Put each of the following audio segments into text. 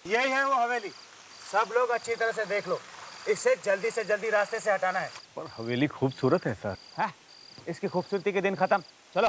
यही है वो हवेली। सब लोग अच्छी तरह से देख लो, इसे जल्दी से जल्दी रास्ते से हटाना है। पर हवेली खूबसूरत है सर। हाँ, इसकी खूबसूरती के दिन खत्म। चलो।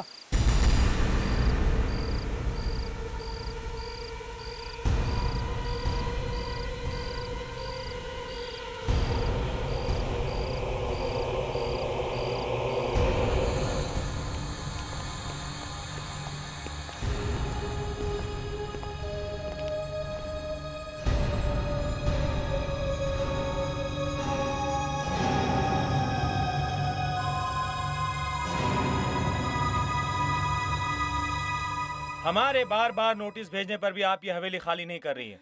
हमारे बार बार नोटिस भेजने पर भी आप ये हवेली खाली नहीं कर रही है।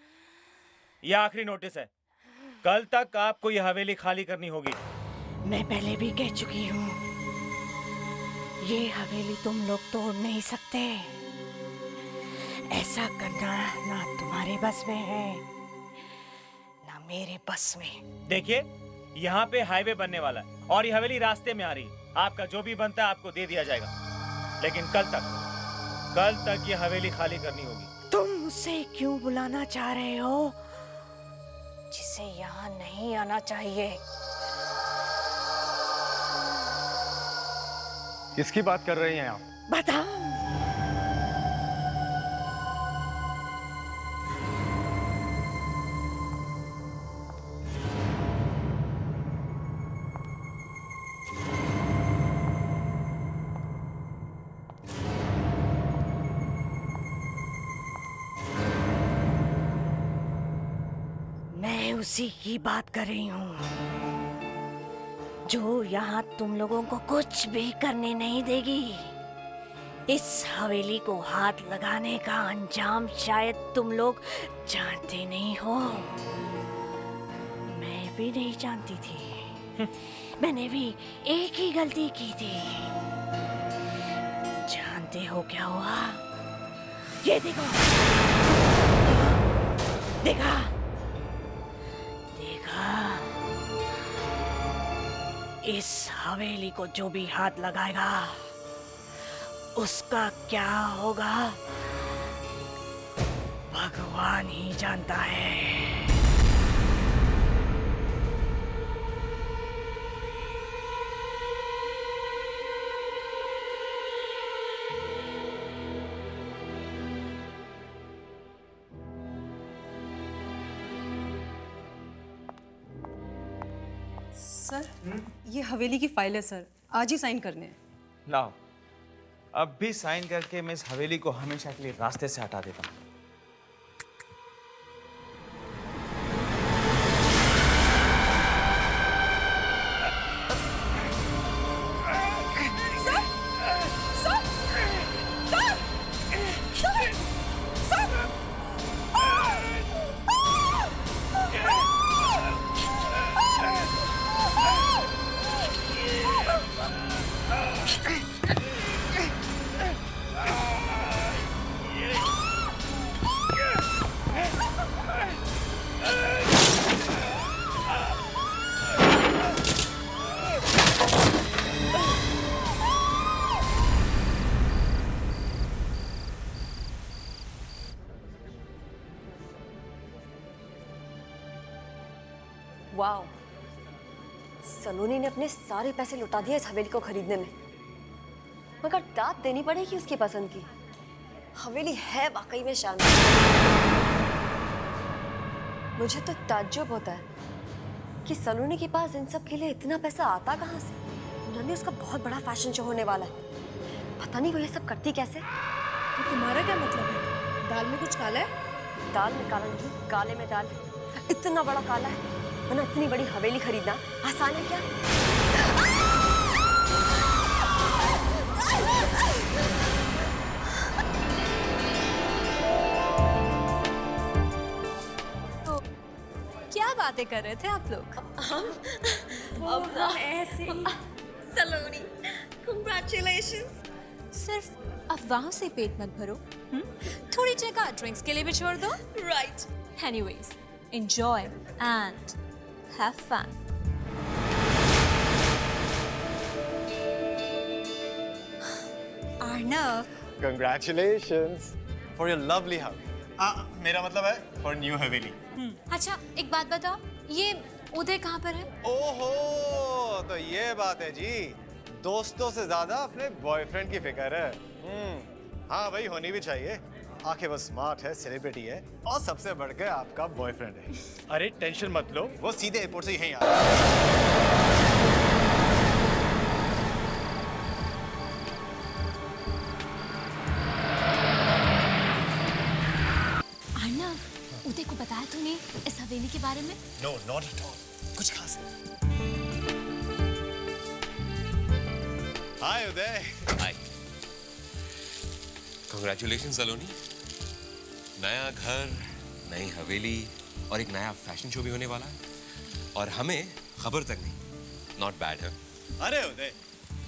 ये आखिरी नोटिस है, कल तक आपको ये हवेली खाली करनी होगी। मैं पहले भी कह चुकी हूँ, ये हवेली तुम लोग तोड़ नहीं सकते। ऐसा करना ना तुम्हारे बस में है ना मेरे बस में। देखिए, यहाँ पे हाईवे बनने वाला है और ये हवेली रास्ते में आ रही है। आपका जो भी बनता है आपको दे दिया जाएगा, लेकिन कल तक ये हवेली खाली करनी होगी। तुम उसे क्यों बुलाना चाह रहे हो जिसे यहाँ नहीं आना चाहिए? किसकी बात कर रही हैं आप? बताओ। मैं उसी की बात कर रही हूँ जो यहाँ तुम लोगों को कुछ भी करने नहीं देगी। इस हवेली को हाथ लगाने का अंजाम शायद तुम लोग जानते नहीं हो। मैं भी नहीं जानती थी। मैंने भी एक ही गलती की थी। जानते हो क्या हुआ? ये देखो, देखा? इस हवेली को जो भी हाथ लगाएगा उसका क्या होगा भगवान ही जानता है। सर, ये हवेली की फाइल है सर, आज ही साइन करने हैं। लाओ, अब भी साइन करके मैं इस हवेली को हमेशा के लिए रास्ते से हटा देता हूँ। वाओ, सलोनी ने अपने सारे पैसे लुटा दिए इस हवेली को खरीदने में, मगर दाद देनी पड़ेगी उसकी पसंद की। हवेली है वाकई में शानदार। मुझे तो ताज्जुब होता है कि सलोनी के पास इन सब के लिए इतना पैसा आता कहाँ से। यानी उसका बहुत बड़ा फैशन शो होने वाला है, पता नहीं वो ये सब करती कैसे। तो तुम्हारा क्या मतलब है? दाल में कुछ काला है? दाल में काला नहीं, काले में दाल है। इतना बड़ा काला है, वरना इतनी बड़ी हवेली खरीदना आसान है क्या? तो क्या बातें कर रहे थे आप लोग? हम ऐसे सलोनी, congratulations। सिर्फ अफवाहों से पेट मत भरो, थोड़ी जगह ड्रिंक्स के लिए भी छोड़ दो। Right। Anyways, enjoy and have fun. Arnav, Congratulations For your lovely hug. मेरा मतलब है फॉर न्यू हवेली। अच्छा एक बात बताओ, ये उदय कहाँ पर है? ओहो, तो ये बात है जी, दोस्तों से ज्यादा अपने बॉयफ्रेंड की फिक्र है। हाँ भाई, होनी भी चाहिए। आखिर वो स्मार्ट है, सेलिब्रिटी है और सबसे बढ़कर आपका बॉयफ्रेंड है। अरे टेंशन मत लो, वो सीधे एयरपोर्ट से यहीं आ रहा है। अर्णव, उदय को बताया तूने इस हवेली के बारे में? नो, नॉट एट ऑल, कुछ खास है। हाय उदय। हाय। कांग्रेचुलेशन सलोनी। नया घर, नई हवेली और एक नया फैशन शो भी होने वाला है, और हमें खबर तक नहीं। नॉट बैड है। अरे उदय,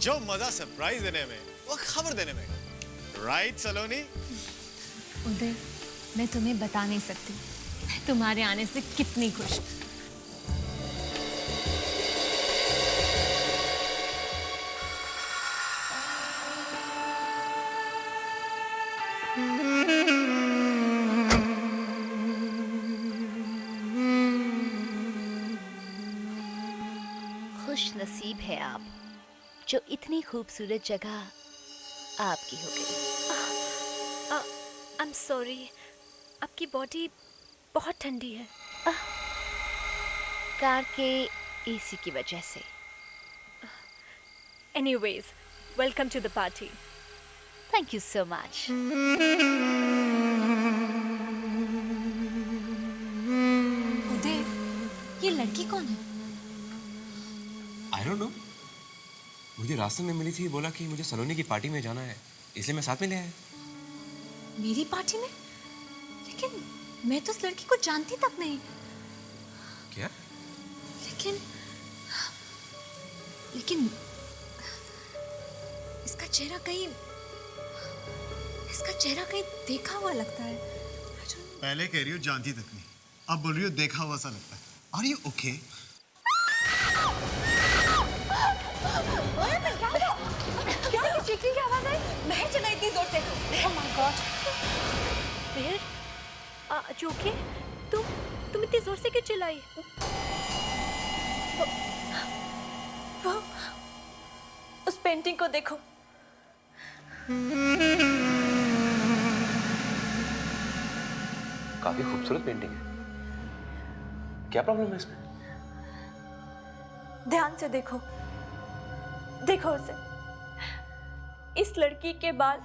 जो मजा सरप्राइज देने में वो खबर देने में, राइट सलोनी? उदय, मैं तुम्हें बता नहीं सकती मैं तुम्हारे आने से कितनी खुश हूँ। खुश नसीब है आप जो इतनी खूबसूरत जगह आपकी हो गई। आई एम सॉरी, आपकी बॉडी बहुत ठंडी है। कार के एसी की वजह से। Anyways, welcome to the party. Thank you so much. Uday, ये लड़की कौन है? आई डोंट नो, मुझे रास्ते में मिली थी, बोला कि मुझे सलोनी की पार्टी में जाना है, इसलिए मैं साथ में ले आया। मेरी पार्टी में? लेकिन मैं तो उस लड़की को जानती तक नहीं। क्या? लेकिन लेकिन इसका चेहरा कहीं देखा हुआ लगता है। पहले कह रही हो जानती तक नहीं, अब बोल रही हो देखा हुआ सा लगता है। Are you okay? चीखने की आवाज आई, महर चला इतनी जोर से। Oh my God. महर, जोके, तुम इतनी जोर से क्यों चिल्लाई? वो उस पेंटिंग को देखो। काफी खूबसूरत पेंटिंग है, क्या प्रॉब्लम है इसमें? ध्यान से देखो, देखो उसे। इस लड़की के बाल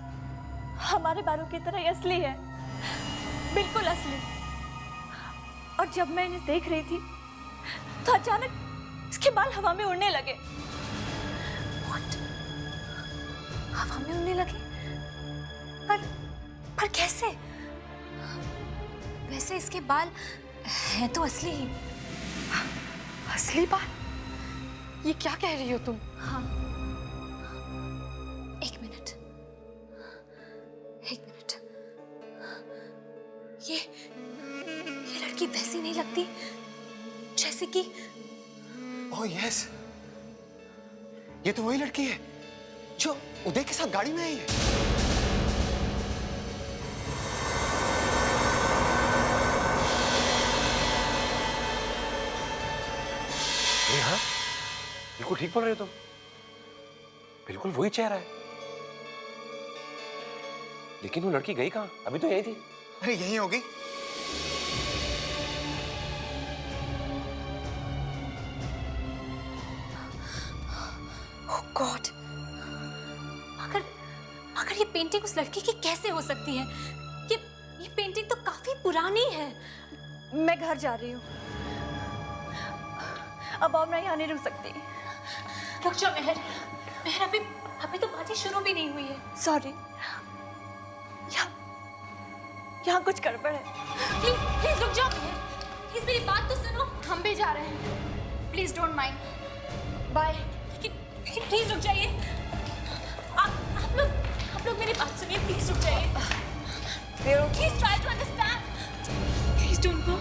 हमारे बालों की तरह ही असली है, बिल्कुल असली। और जब मैं इन्हें देख रही थी तो अचानक इसके बाल हवा में उड़ने लगे। What? हवा में उड़ने लगे? पर कैसे? वैसे इसके बाल हैं तो असली ही। असली बात? ये क्या कह रही हो तुम? हाँ, एक मिनट। ये लड़की वैसी नहीं लगती जैसे कि। ओह यस, ये तो वही लड़की है जो उदय के साथ गाड़ी में आई है। हाँ, बिल्कुल ठीक बोल रहे हो तुम, बिल्कुल वही चेहरा है। लेकिन वो लड़की गई कहाँ? अभी तो यही थी। अरे यही होगी। ओह गॉड, अगर ये पेंटिंग उस लड़की की कैसे हो सकती है? ये पेंटिंग तो काफी पुरानी है। मैं घर जा रही हूँ, अब और मैं यहाँ नहीं रुक सकती। रुक जाओ महर, अभी तो पार्टी शुरू भी नहीं हुई है। सॉरी, यहाँ कुछ गड़बड़ है। प्लीज रुक जाओ महर, प्लीज मेरी बात तो सुनो। हम भी जा रहे हैं, प्लीज डोंट माइंड। बाय। लेकिन प्लीज रुक जाइए। आप लोग मेरी बात सुनिए, प्लीज रुक जाइए। Please try to understand, please don't go.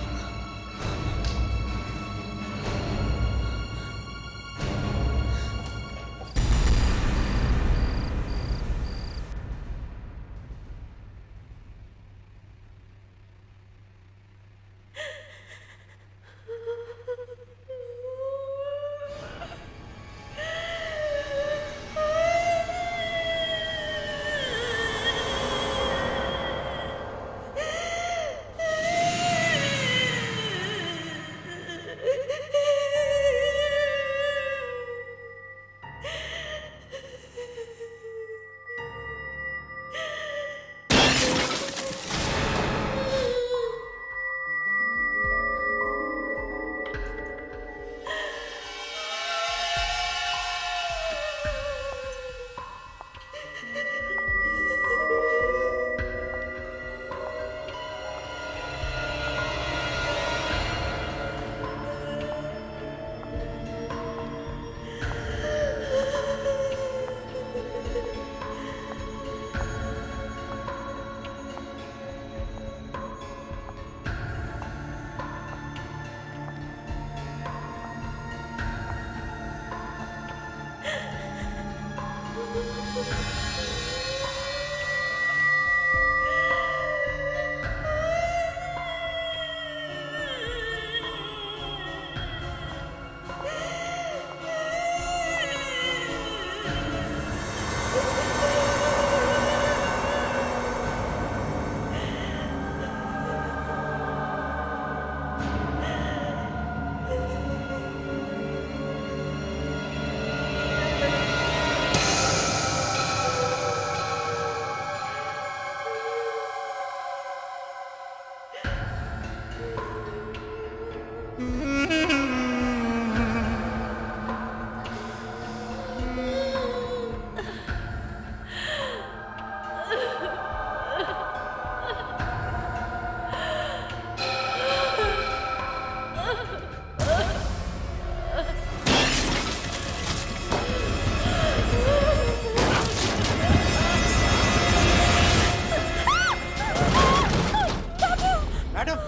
Madam,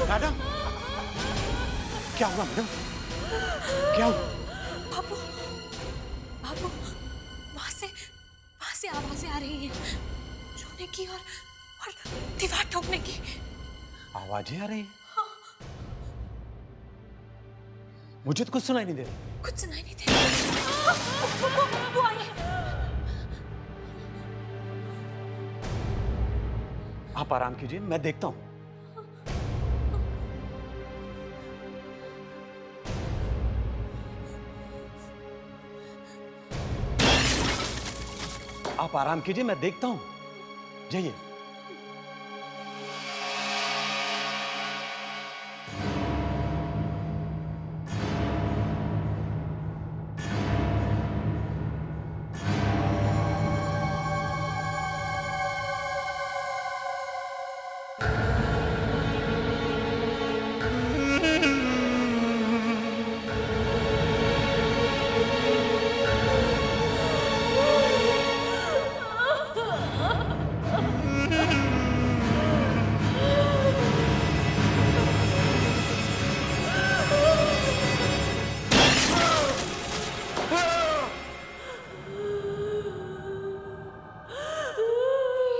madam, क्या हुआ मैडम? क्या हुआ? बाबू, बाबू, वहां से आवाजें आ रही हैं, रोने की और दीवार ठोकने की। आवाजें आ रही हैं? मुझे तो कुछ सुनाई नहीं दे रहा। कुछ सुनाई नहीं दे रहा। वो आई है। आप आराम कीजिए, मैं देखता हूं। आप आराम कीजिए, मैं देखता हूं। जाइए।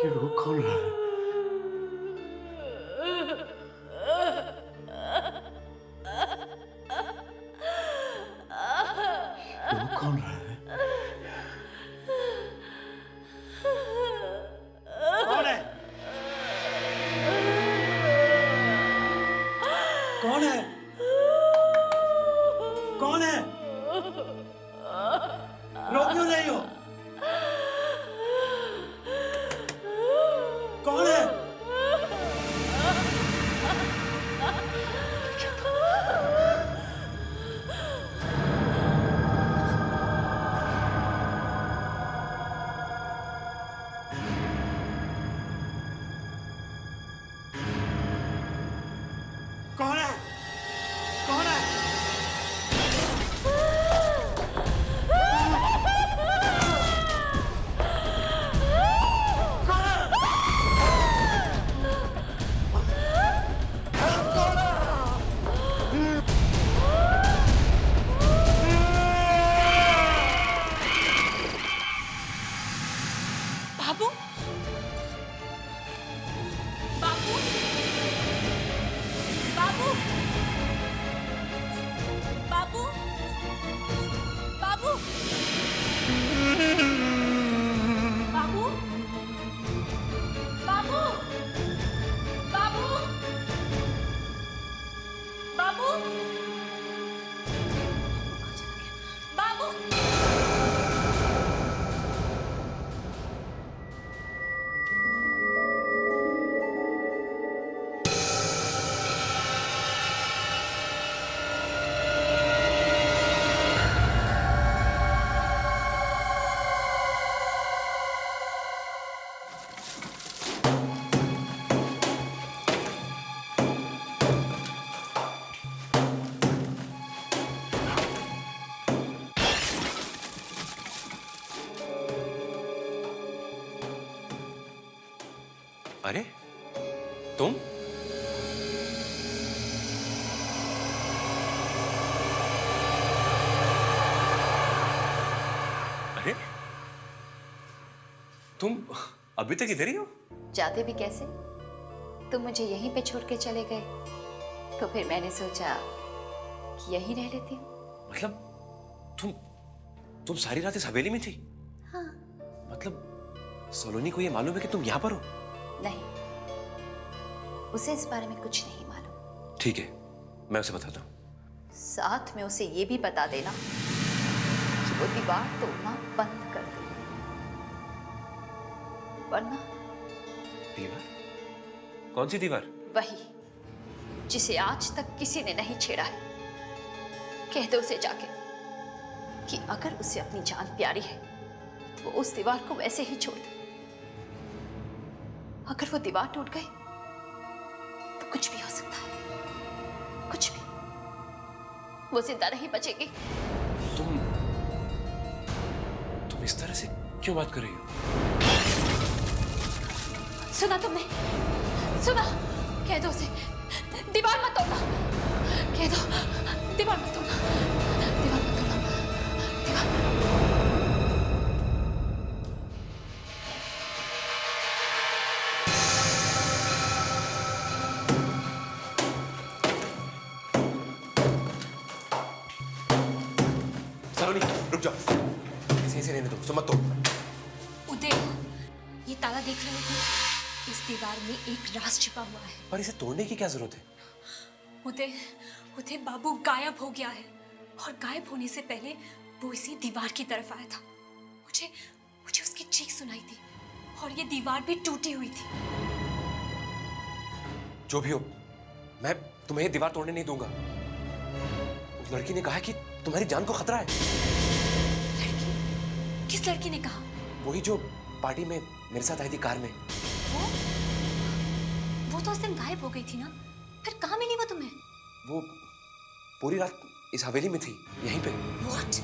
ये रो कौन रहा है? ये रो कौन रहा है? कौन है? कौन है? कौन है? रो क्यों रही हो? कौन है? कौन है? कौन है? बाबू, बाबू, बाबू, बाबू, बाबू, बाबू, बाबू, बाबू, बाबू, बाबू। अरे तुम अरे तुम अभी तक इधर ही हो? जाते भी कैसे? तुम मुझे यहीं पे छोड़ के चले गए तो फिर मैंने सोचा कि यहीं रह लेती हूँ। मतलब तुम सारी रात इस हवेली में थी? हाँ। मतलब सलोनी को ये मालूम है कि तुम यहाँ पर हो? नहीं, उसे इस बारे में कुछ नहीं मालूम। ठीक है, मैं उसे बताता हूँ। साथ में उसे ये भी बता देना कि वो दीवार तोड़ना बंद कर दे, वरना दीवार? कौन सी दीवार? वही जिसे आज तक किसी ने नहीं छेड़ा है। कह दो उसे जाके कि अगर उसे अपनी जान प्यारी है तो वो उस दीवार को वैसे ही छोड़ दे। अगर वो दीवार टूट गई तो कुछ भी हो सकता है, कुछ भी। वो जिंदा नहीं बचेगी। तुम इस तरह से क्यों बात कर रही हो? सुना तुमने? सुना? कह दो उसे दीवार मत तोड़ना। कह दो दीवार मत तोड़ना, दीवार मत तोड़ना, दीवार। सलोनी रुक जाओ, इसे रहने दो, सो मत तोड़। उदय, ये ताला देख रहे हो? इस दीवार में एक राज छिपा हुआ है। पर इसे तोड़ने की क्या जरूरत है? उदय, उदय बाबू गायब हो गया है और गायब होने से पहले वो इसी दीवार की तरफ आया था। मुझे मुझे उसकी चीख सुनाई थी और ये दीवार भी टूटी हुई थी। जो भी हो, मैं तुम्हें ये दीवार तोड़ने नहीं दूंगा। उस लड़की ने कहा कि तुम्हारी जान को खतरा है। लड़की? किस लड़की ने कहा? वही जो पार्टी में मेरे साथ आई थी कार में। वो तो उस दिन गायब हो गई थी ना, फिर कहाँ मिली वो तुम्हें? वो पूरी रात इस हवेली में थी, यहीं पे। What?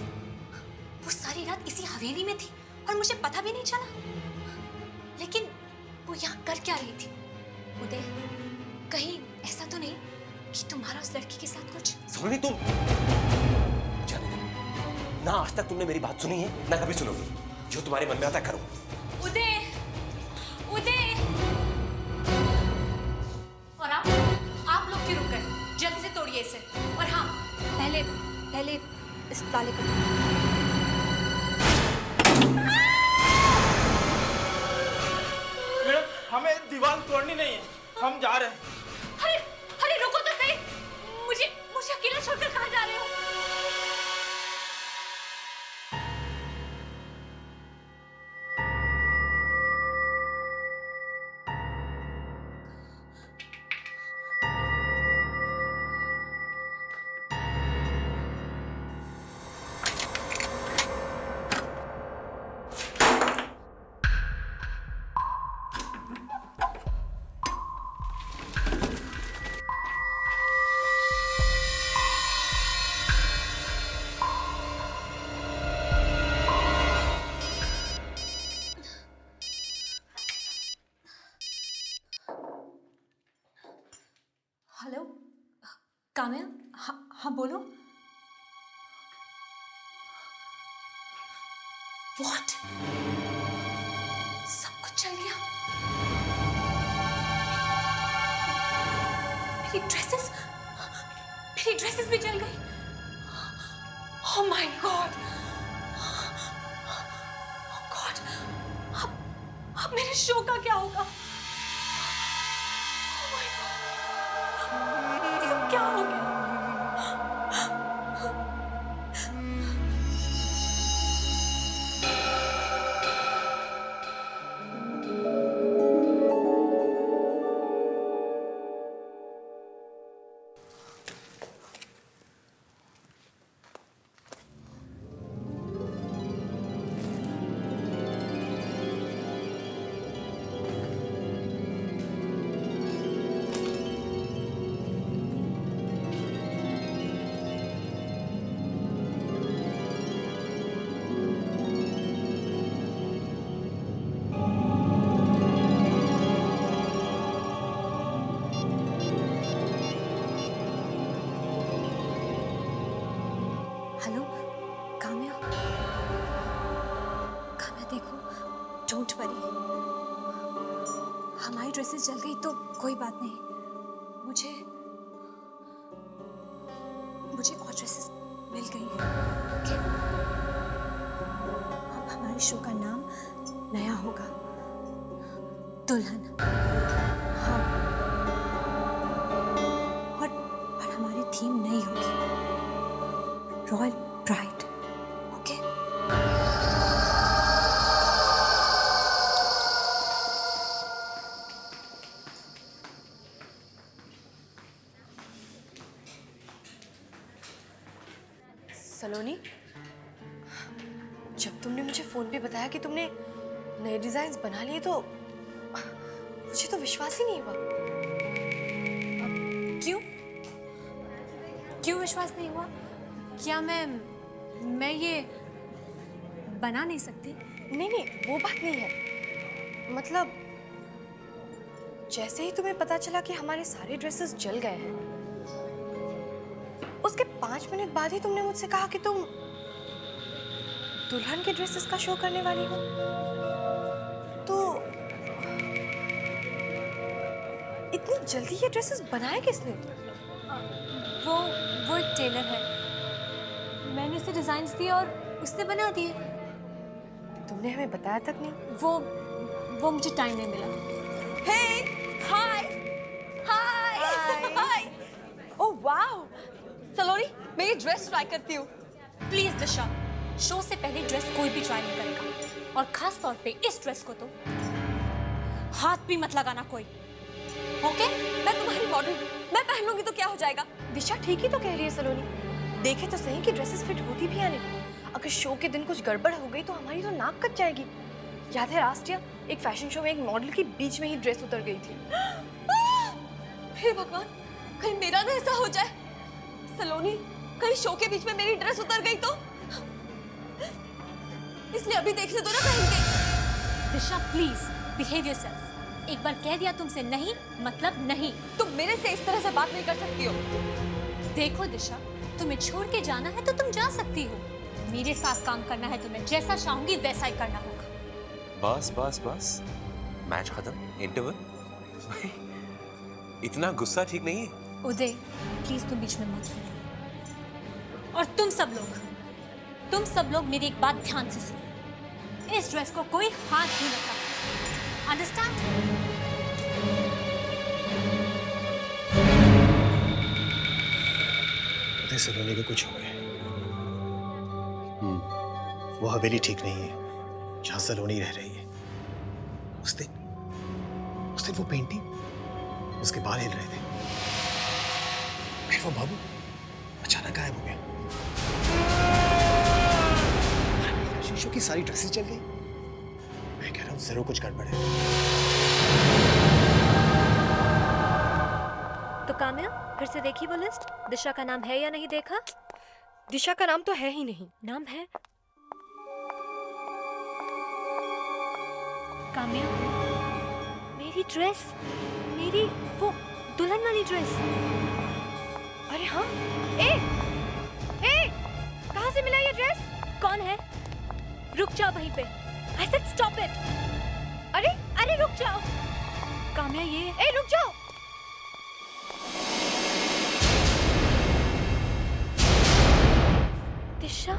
वो सारी रात इसी हवेली में थी और मुझे पता भी नहीं चला। लेकिन वो यहाँ कर क्या रही थी? उदय, कहीं ऐसा तो नहीं कि तुम्हारा उस लड़की के साथ कुछ? सलोनी तुम जाने दो। ना आज तक तुमने मेरी बात सुनी है, ना कभी सुनोगी। जो तुम्हारे मन में आता है करो। उदय, उदय। और आप लोग क्यों रुक गए? जल्दी से तोड़िए इसे। और हाँ, पहले इस ताले को मैडम, हमें दीवार तोड़नी नहीं है, हम जा रहे हैं। अरे अरे रुको तो सही, मुझे अकेला छोड़कर कहाँ जा रहे हो? हेलो काम्या, हाँ बोलो। What? सब कुछ चल गया? मेरी ड्रेसेस भी जल गई। Oh my God! Oh God! अब मेरे शो का क्या होगा? Oh my God! ये सब क्या हो गया? हेलो काम्या, देखो, डोंट वरी। हमारी ड्रेसेस जल गई तो कोई बात नहीं। मुझे और ड्रेसेस मिल गई हैं। ओके? अब हमारे शो का नाम नया होगा, दुल्हन। हाँ, और हमारी थीम नई होगी, रॉयल ब्राइड। ओके? सलोनी, जब तुमने मुझे फोन पे बताया कि तुमने नए डिजाइन्स बना लिए तो मुझे तो विश्वास ही नहीं हुआ। क्यों विश्वास नहीं हुआ? क्या मैं ये बना नहीं सकती? नहीं, वो बात नहीं है। मतलब जैसे ही तुम्हें पता चला कि हमारे सारे ड्रेसेस जल गए हैं, उसके 5 मिनट बाद ही तुमने मुझसे कहा कि तुम दुल्हन के ड्रेसेस का शो करने वाली हो। तो इतनी जल्दी ये ड्रेसेस बनाए किसने? वो एक टेलर है, मैंने उसे डिजाइन्स दिए और उसने बना दिए। तुमने हमें बताया तक नहीं। वो मुझे टाइम नहीं मिला। हे हाय हाय ओह वाओ सलोनी, मेरी ड्रेस ट्राई करती हूँ। प्लीज दिशा, शो से पहले ड्रेस कोई भी ट्राई नहीं करेगा, और खास तौर पे इस ड्रेस को तो हाथ भी मत लगाना कोई। ओके, मैं तुम्हारी मॉडल, मैं पहन लूंगी तो क्या हो जाएगा? दिशा ठीक ही तो कह रही है सलोनी। देखे तो सही कि ड्रेसेस फिट होती भी है नहीं। अगर शो के दिन कुछ गड़बड़ हो गई तो हमारी तो नाक कट जाएगी। याद है लास्ट ईयर एक फैशन शो में एक मॉडल की बीच में ही ड्रेस उतर गई थी। हे भगवान, कहीं मेरा ना ऐसा हो जाए। सलोनी, कहीं शो के बीच में मेरी ड्रेस उतर गई तो? इसलिए अभी देखने दो ना पहन के। दिशा प्लीज बिहेव योरसेल्फ। एक बार कह दिया तुमसे नहीं मतलब नहीं। तुम मेरे से इस तरह से बात नहीं कर सकती हो। देखो दिशा, तुम्हें छोड़ के जाना है तो तुम जा सकती हो, मेरे साथ काम करना है तुम्हें जैसा चाहूंगी वैसा ही करना होगा। बस बस बस, मैच खत्म, इंटरवल। इतना गुस्सा ठीक नहीं है। उदय प्लीज तुम बीच में मत बोलो। और तुम सब लोग मेरी एक बात ध्यान से सुनो, इस ड्रेस को कोई हाथ नहीं लगा, अंडरस्टैंड? सलोनी को कुछ हो गया। वो हवेली ठीक नहीं है जहां सलोनी रह रही है। उस दिन वो पेंटिंग, उसके बाल हिल रहे थे, फिर वो बाबू अचानक गायब हो गया। फैशन शो की सारी ड्रेसेस चल गई। मैं कह रहा हूँ जरूर कुछ गड़बड़ है। तो काम्या, फिर से देखी वो लिस्ट? दिशा का नाम है या नहीं देखा? दिशा का नाम तो है ही नहीं। नाम है काम्या। मेरी ड्रेस, मेरी वो दुल्हन वाली ड्रेस। अरे हाँ, कहाँ से मिला ये ड्रेस? कौन है? रुक जाओ वहीं पे। I said stop it. अरे रुक जाओ काम्या, ये रुक जाओ। दिशा,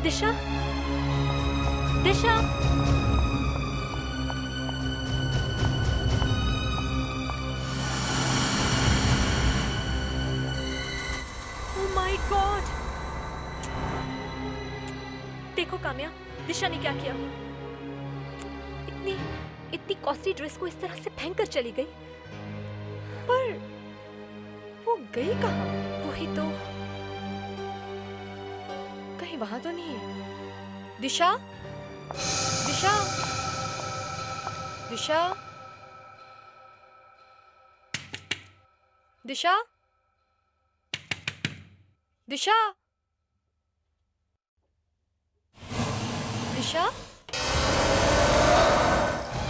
दिशा, दिशा। Oh my God! देखो काम्या, दिशा ने क्या किया। इतनी कॉस्टली ड्रेस को इस तरह से फेंक कर चली गई। पर वो गई कहाँ? वही तो। कहीं वहां तो नहीं है। दिशा, दिशा, दिशा, दिशा, दिशा, दिशा,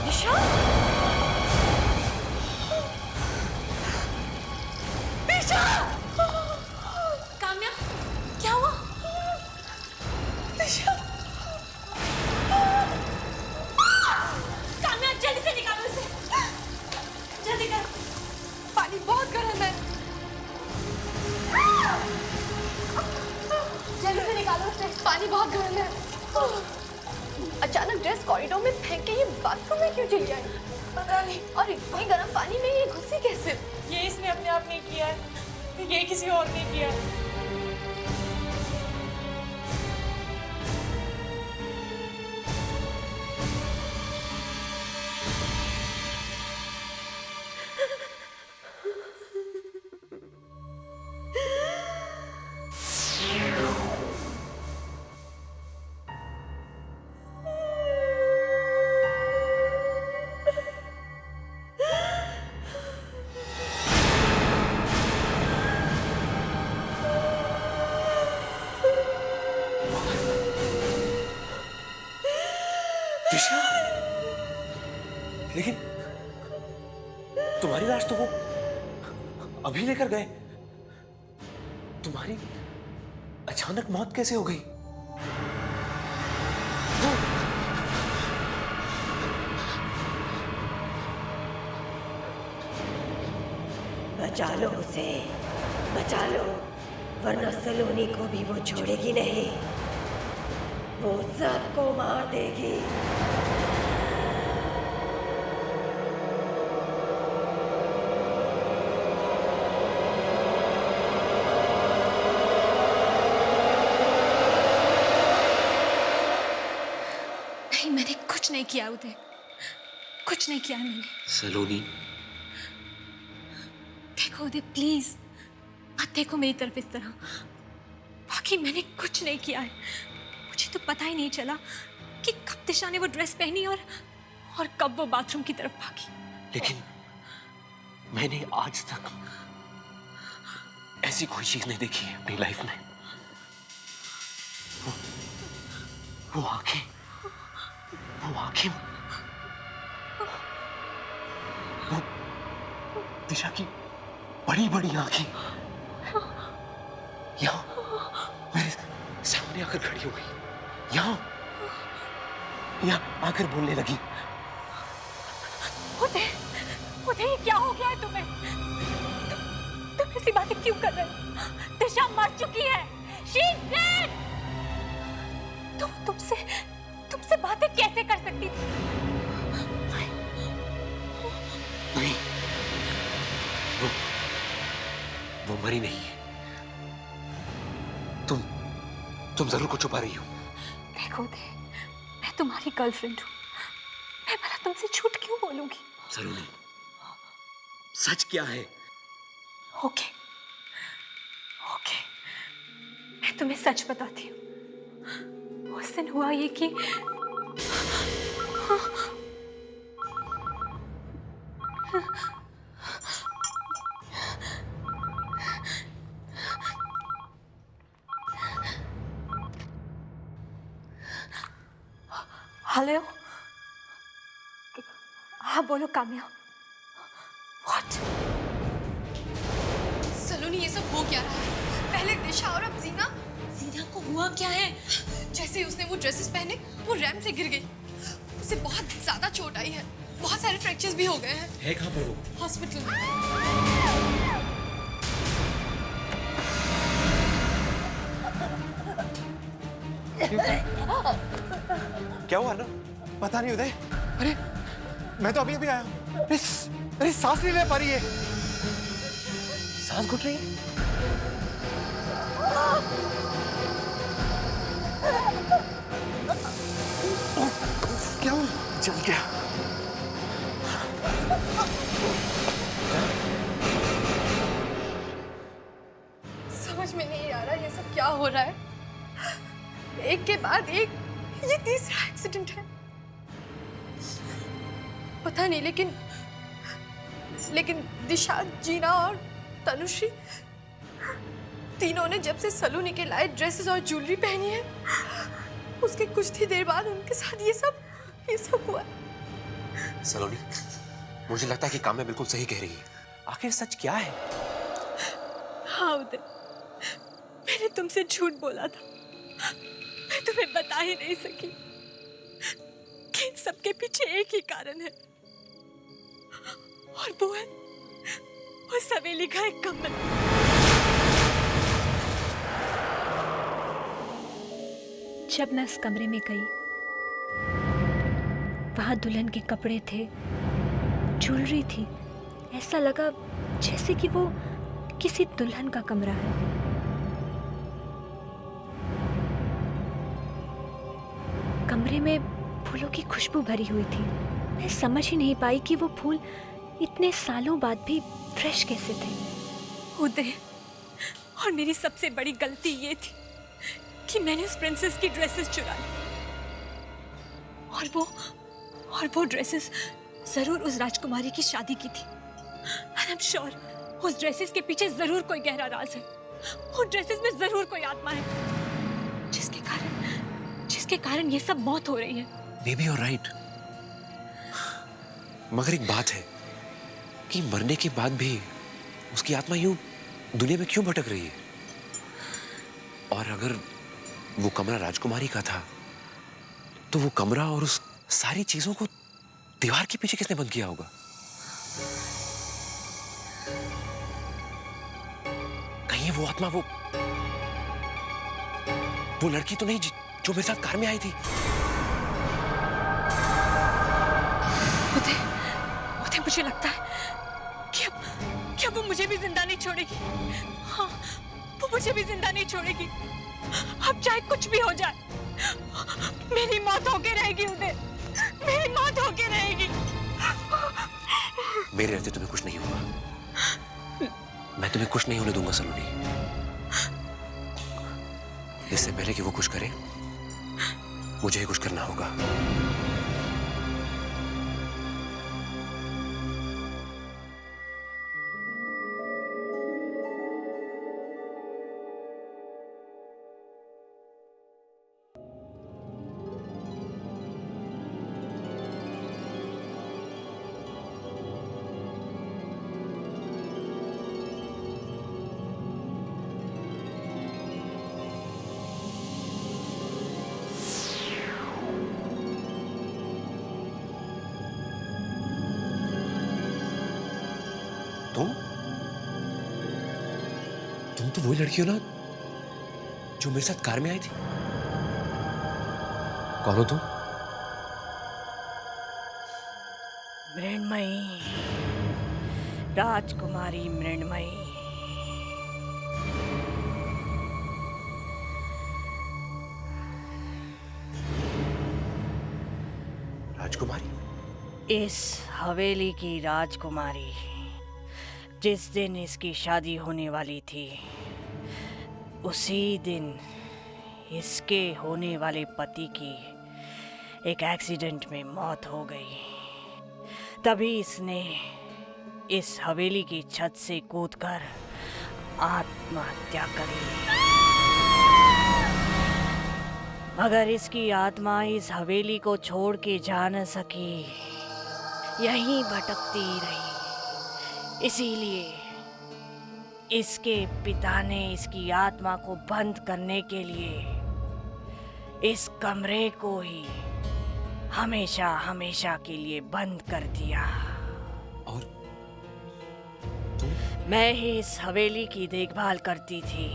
दिशा, दिशा। काम्या, क्या हुआ? दिशा, काम्या जल्दी से निकालो इसे, जल्दी कर। पानी बहुत गर्म है। जल्दी से निकालो इसे, पानी बहुत गर्म है। अचानक ड्रेस कॉरिडोर में फेंक के ये बाथरूम में क्यों चली आई? पता नहीं। और इतनी गर्म पानी में ये घुसी कैसे? ये इसने अपने आप नहीं किया है, ये किसी और ने किया है। तुम्हारी लाश तो वो अभी लेकर गए। तुम्हारी अचानक मौत कैसे हो गई? बचा लो उसे, बचा लो, वरना सलोनी को भी वो छोड़ेगी नहीं, वो सबको मार देगी। नहीं, मैंने कुछ नहीं किया उदय, कुछ नहीं किया मैंने। सलोनी, देखो उदय प्लीज मत देखो मेरी तरफ इस तरह। बाकी मैंने कुछ नहीं किया है। मुझे तो पता ही नहीं चला कि कब दिशा ने वो ड्रेस पहनी और कब वो बाथरूम की तरफ भागी। लेकिन मैंने आज तक ऐसी कोई चीज नहीं देखी है अपनी लाइफ में। वो आंखें, वो दिशा की बड़ी बड़ी आंखें यहाँ मेरे सामने आकर खड़ी हो गई, यहाँ आकर बोलने लगी। उदय, ये क्या हो गया है तुम्हें? तुम ऐसी बातें क्यों कर रहे हो? दिशा मर चुकी है। She is dead! तुमसे बातें कैसे कर सकती थी? नहीं, वो मरी नहीं है। तुम जरूर कुछ छुपा रही हो। देखो उदय, मैं तुम्हारी गर्लफ्रेंड हूँ। मैं भला तुमसे झूठ क्यों बोलूंगी? सलोनी, सच क्या है? ओके, मैं तुम्हें सच बताती हूँ। उस दिन हुआ ये कि हेलो, हाँ बोलो काम्या। What? सलोनी, ये सब हो क्या रहा है? पहले दिशा और अब जीना। जीना को हुआ क्या है? जैसे ही उसने वो ड्रेसेस पहने, वो रैंप से गिर गई। उसे बहुत ज्यादा चोट आई है, बहुत सारे फ्रैक्चर्स भी हो गए हैं। है कहाँ पर वो? हॉस्पिटल में। क्या हुआ ना? पता नहीं उदय। अरे मैं तो अभी अभी आया हूँ। अरे सांस नहीं ले पा रही है। सांस घुट रही है? क्या हुआ? जल गया। समझ में नहीं आ रहा ये सब क्या हो रहा है। एक के बाद एक ये तीसरा एक्सीडेंट है। पता नहीं, लेकिन दिशा, जीना और तनुश्री तीनों ने जब से सलोनी के लाए ड्रेसेस और ज्वेलरी पहनी है, उसके कुछ ही देर बाद उनके साथ ये सब हुआ। सलोनी, मुझे लगता है कि काम्या बिल्कुल सही कह रही है। आखिर सच क्या है? हाँ उदय, मैंने तुमसे झूठ बोला था। मैं तुम्हें बता ही नहीं सकी कि इन सबके पीछे एक ही कारण है, और वो है उस हवेली का एक कमरा। जब मैं उस कमरे में गई, वहां दुल्हन के कपड़े थे, ज्वेलरी थी। ऐसा लगा जैसे कि वो किसी दुल्हन का कमरा है। कमरे में फूलों की खुशबू भरी हुई थी। मैं समझ ही नहीं पाई कि वो फूल इतने सालों बाद भी फ्रेश कैसे थे। उदय, और मेरी सबसे बड़ी गलती ये थी कि मैंने उस प्रिंसेस की ड्रेसेस चुरा ली, और वो ड्रेसेस जरूर उस राजकुमारी की शादी की थी। And I'm sure उस ड्रेसेस के पीछे जरूर कोई गहरा राज है। उन ड्रेसेस में जरूर कोई आत्मा है, जिसके कारण ये सब मौत हो रही है। Maybe you're right. मगर एक बात है कि मरने के बाद भी उसकी आत्मा यूं दुनिया में क्यों भटक रही है? और अगर वो कमरा राजकुमारी का था तो वो कमरा और उस सारी चीजों को दीवार के पीछे किसने बंद किया होगा? कहीं वो आत्मा वो लड़की तो नहीं जो मेरे साथ कार में आई थी? उदय, मुझे लगता है कि क्या वो मुझे भी जिंदा नहीं छोड़ेगी। हाँ, वो मुझे भी जिंदा नहीं छोड़ेगी। अब चाहे कुछ भी हो जाए, मेरी मौत होके रहेगी उदय, मेरी मौत होके रहेगी। मेरे रहते तुम्हें कुछ नहीं होगा। मैं तुम्हें कुछ नहीं होने दूंगा सलोनी। इससे पहले कि वो कुछ करे, मुझे ही कुछ करना होगा। तुम तो वही लड़की हो ना जो मेरे साथ कार में आई थी? कौन हो तुम? मृण्मयी, राजकुमारी मृण्मयी। राजकुमारी? इस हवेली की राजकुमारी। जिस दिन इसकी शादी होने वाली थी, उसी दिन इसके होने वाले पति की एक एक्सीडेंट में मौत हो गई। तभी इसने इस हवेली की छत से कूदकर आत्महत्या करी। मगर इसकी आत्मा इस हवेली को छोड़ के जा न सकी, यहीं भटकती रही। इसीलिए इसके पिता ने इसकी आत्मा को बंद करने के लिए इस कमरे को ही हमेशा हमेशा के लिए बंद कर दिया। और मैं ही इस हवेली की देखभाल करती थी,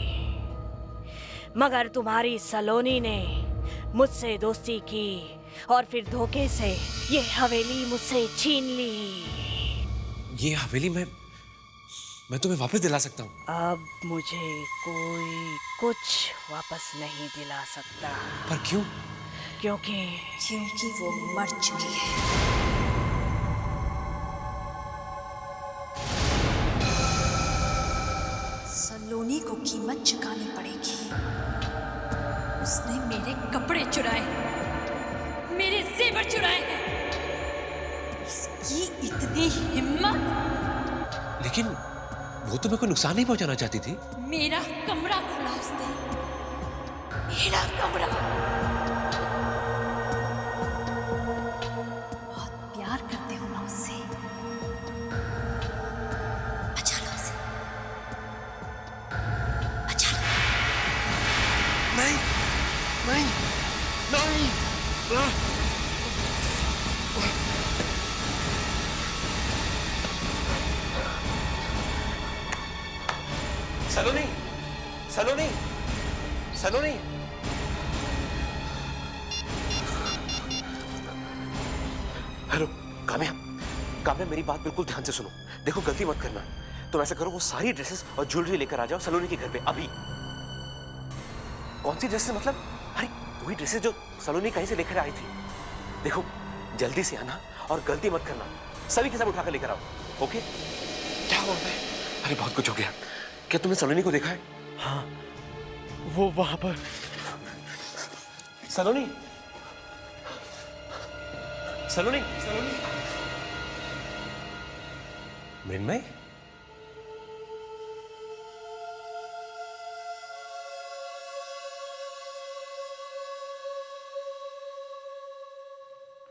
मगर तुम्हारी सलोनी ने मुझसे दोस्ती की और फिर धोखे से ये हवेली मुझसे छीन ली। ये हवेली मैं तुम्हें वापस दिला सकता हूँ। अब मुझे कोई कुछ वापस नहीं दिला सकता। पर क्यों? क्योंकि वो मर चुकी है। सलोनी को कीमत चुकानी पड़ेगी। उसने मेरे कपड़े चुराए, मेरे जेवर चुराए हैं। उसकी इतनी हिम्मत! लेकिन वो तो मेरे को नुकसान नहीं पहुंचाना चाहती थी। मेरा कमरा खोला उसने, मेरा कमरा। बहुत प्यार करते हो ना उससे, बचा लो उसे, बचा लो। नहीं, नहीं, नहीं। सलोनी, सलोनी, सलोनी। हेलो काम्या, काम्या मेरी बात बिल्कुल ध्यान से सुनो। देखो गलती मत करना। तुम ऐसा करो, वो सारी ड्रेसेस और ज्वेलरी लेकर आ जाओ सलोनी के घर पे अभी। कौन सी ड्रेसेस मतलब? अरे वही ड्रेसेस जो सलोनी कहीं से लेकर आई थी। देखो जल्दी से आना और गलती मत करना। सभी के सब उठाकर लेकर आओ। ओके? क्या हुआ है? अरे बहुत कुछ हो गया। क्या तुमने सलोनी को देखा है? हाँ, वो वहां पर। सलोनी, सलोनी, सलोनी। मृण्मय,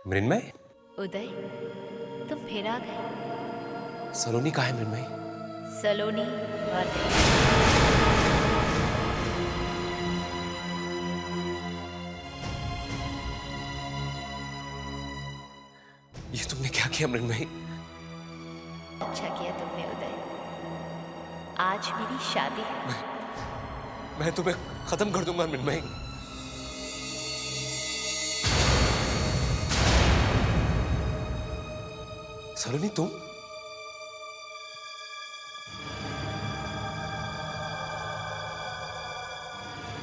मृण्मय। उदय, तुम फिर आ गए। सलोनी कहाँ है मृण्मयी? सलोनी मर गई। ये तुमने क्या किया मृण्मयी? अच्छा किया तुमने उदय। आज मेरी शादी है। मैं तुम्हें खत्म कर दूंगा मृण्मयी। सलोनी तुम?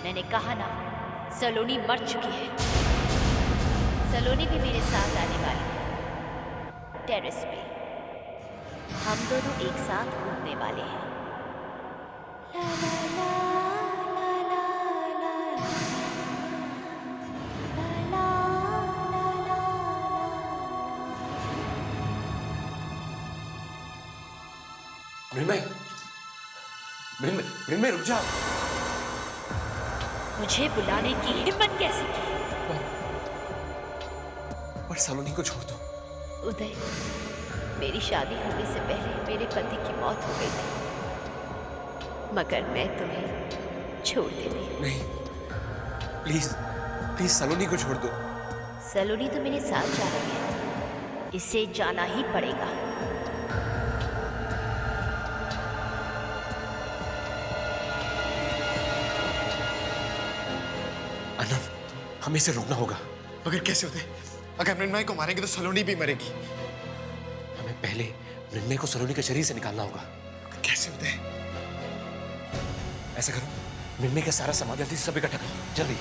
मैंने कहा ना, सलोनी मर चुकी है। सलोनी भी मेरे साथ आने वाली है टेरेस पे। हम दोनों एक साथ घूमने वाले हैं। ला ला ला ला ला ला ला ला ला ला। मृण्मयी, मृण्मयी रुक जाओ। मुझे बुलाने की हिम्मत कैसे की? पर सलोनी को छोड़ दो। उदय, मेरी शादी होने से पहले मेरे पति की मौत हो गई थी, मगर मैं तुम्हें छोड़ देती। नहीं, प्लीज प्लीज सलोनी को छोड़ दो। सलोनी तो मेरे साथ जा रही है, इसे जाना ही पड़ेगा। अनंत, हमें इसे रोकना होगा। मगर कैसे होते? अगर मृण्मयी को मारेंगे तो सलोनी भी मरेगी। हमें पहले मृण्मयी को सलोनी के शरीर से निकालना होगा। कैसे होते? ऐसा करो, मृण्मयी का सारा सामान जल्दी से सब इकट्ठा करो, जल्दी।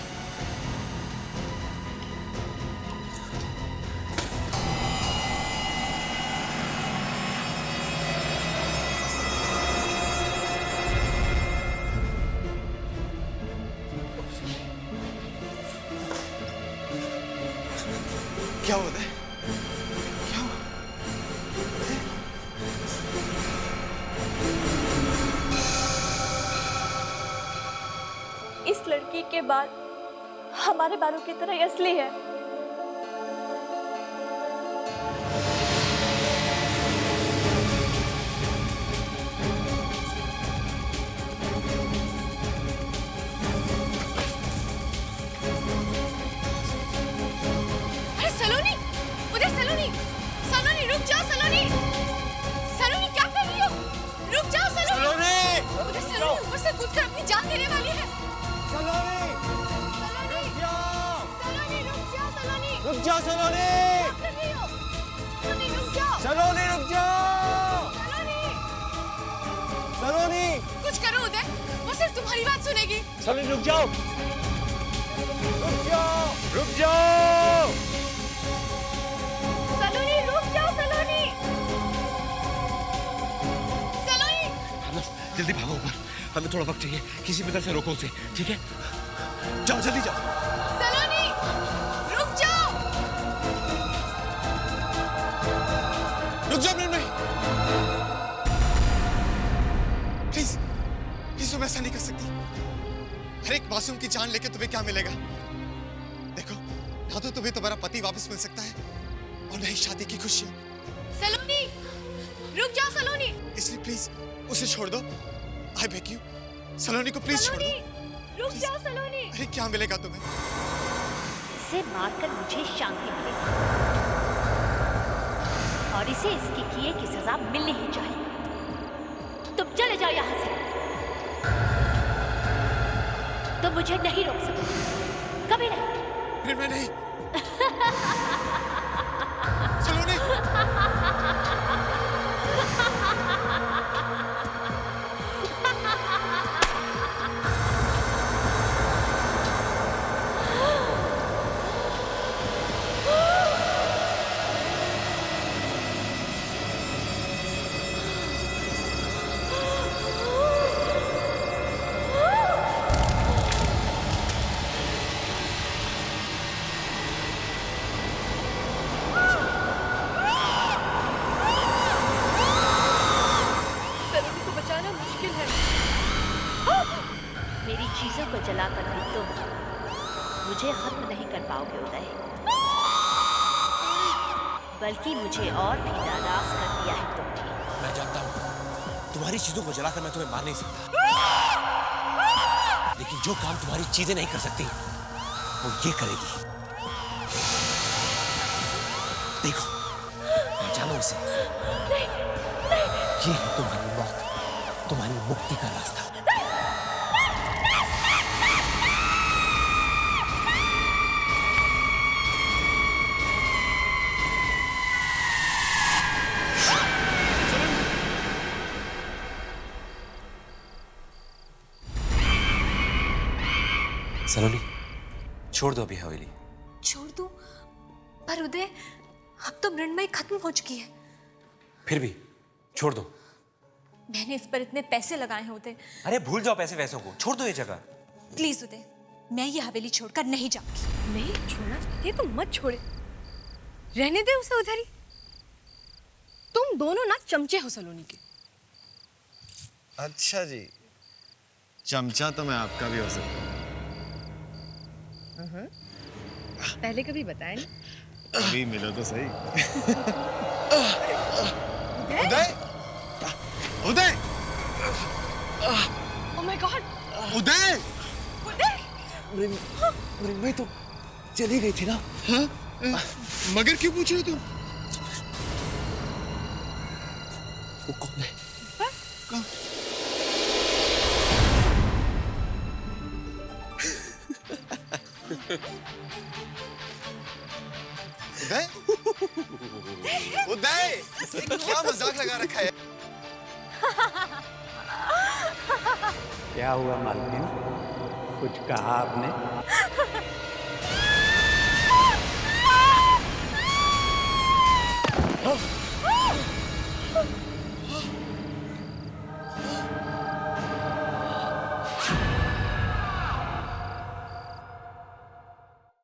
क्या होता है? क्या हुआ? इस लड़की के बाल हमारे बालों की तरह असली है। अरे सलोनी, उधर सलोनी, सलोनी रुक जाओ सलोनी, सलोनी क्या कर रही हो? रुक जाओ सलोनी, उधर सलोनी ऊपर से कूदकर अपनी जान देने वाली है। सलोनी, सलोनी, सलोनी रुक जाओ सलोनी, रुक जाओ सलोनी, क्या कर रही हो? सलोनी रुक जाओ, सलोनी रुक जाओ, सलोनी, सलोनी, कुछ करो उदय, वो सिर्फ तुम्हारी बात सुनेगी। सलोनी रुक जाओ, रुक जाओ, रुक जाओ। सलोनी रुक जाओ सलोनी, सलोनी, जल्दी भागो ऊपर, हमें थोड़ा वक्त चाहिए। किसी भी तरह से रोको उसे, ठीक है? जाओ जल्दी जाओ। सलोनी रुक जाओ, रुक जाओ मृण्मयी, प्लीज प्लीज तुम ऐसा नहीं कर सकती। हर एक मासूम की जान लेके तुम्हें क्या मिलेगा? देखो, ना तो तुम्हें तुम्हारा पति वापस मिल सकता है और न ही शादी की खुशियां। सलोनी रुक जाओ सलोनी, इसलिए प्लीज उसे छोड़ दो। आई बेग यू, सलोनी को प्लीज छोड़ दो। रुक जाओ सलोनी। अरे क्या मिलेगा तुम्हें? इसे मारकर मुझे शांति मिलेगी और इसे इसके किए की सजा मिलनी ही चाहिए। तुम चले जाओ यहाँ से। तुम मुझे नहीं रोक सकते, कभी नहीं। फिर मैं नहीं। सलोनी, मेरी चीजों को जलाकर भी तुम मुझे खत्म नहीं कर पाओगे उदय, बल्कि मुझे और भी नाराज कर दिया है तुमने। मैं जानता तुम्हारी चीजों को जलाकर मैं तुम्हें मार नहीं सकता, लेकिन जो काम तुम्हारी चीजें नहीं कर सकती वो ये करेगी। देखो, जानो इसे। ये है तुम्हारी मौत, तुम्हारी मुक्ति का रास्ता। सलोनी, छोड़ दो अभी हवेली। छोड़ दूं? पर उदय, अब तो मृण्मयी खत्म हो चुकी है। फिर भी छोड़ दो। मैंने इस पर इतने पैसे लगाए हैं उदय। अरे भूल जाओ पैसे वैसों को, छोड़ दो ये जगह। प्लीज उदय, मैं ये हवेली छोड़कर नहीं जाऊंगी। नहीं छोड़ना चाहती तो मत छोड़े, रहने दे उसे उधर ही। तुम दोनों ना चमचे हो सलोनी के। अच्छा जी, चमचा तो मैं आपका भी हो सकता हूँ। पहले कभी बताया नहीं। अभी मिलो तो सही। उदय, उदय, ओह माय गॉड, उदय, उदय! मृण्मयी तो चली गई थी ना? हाँ? मगर क्यों पूछ रहे हो तुम? वो कौन है? कौन? उदय, उदय, क्या मजाक लगा रखा है? क्या हुआ मालकिन, कुछ कहा आपने?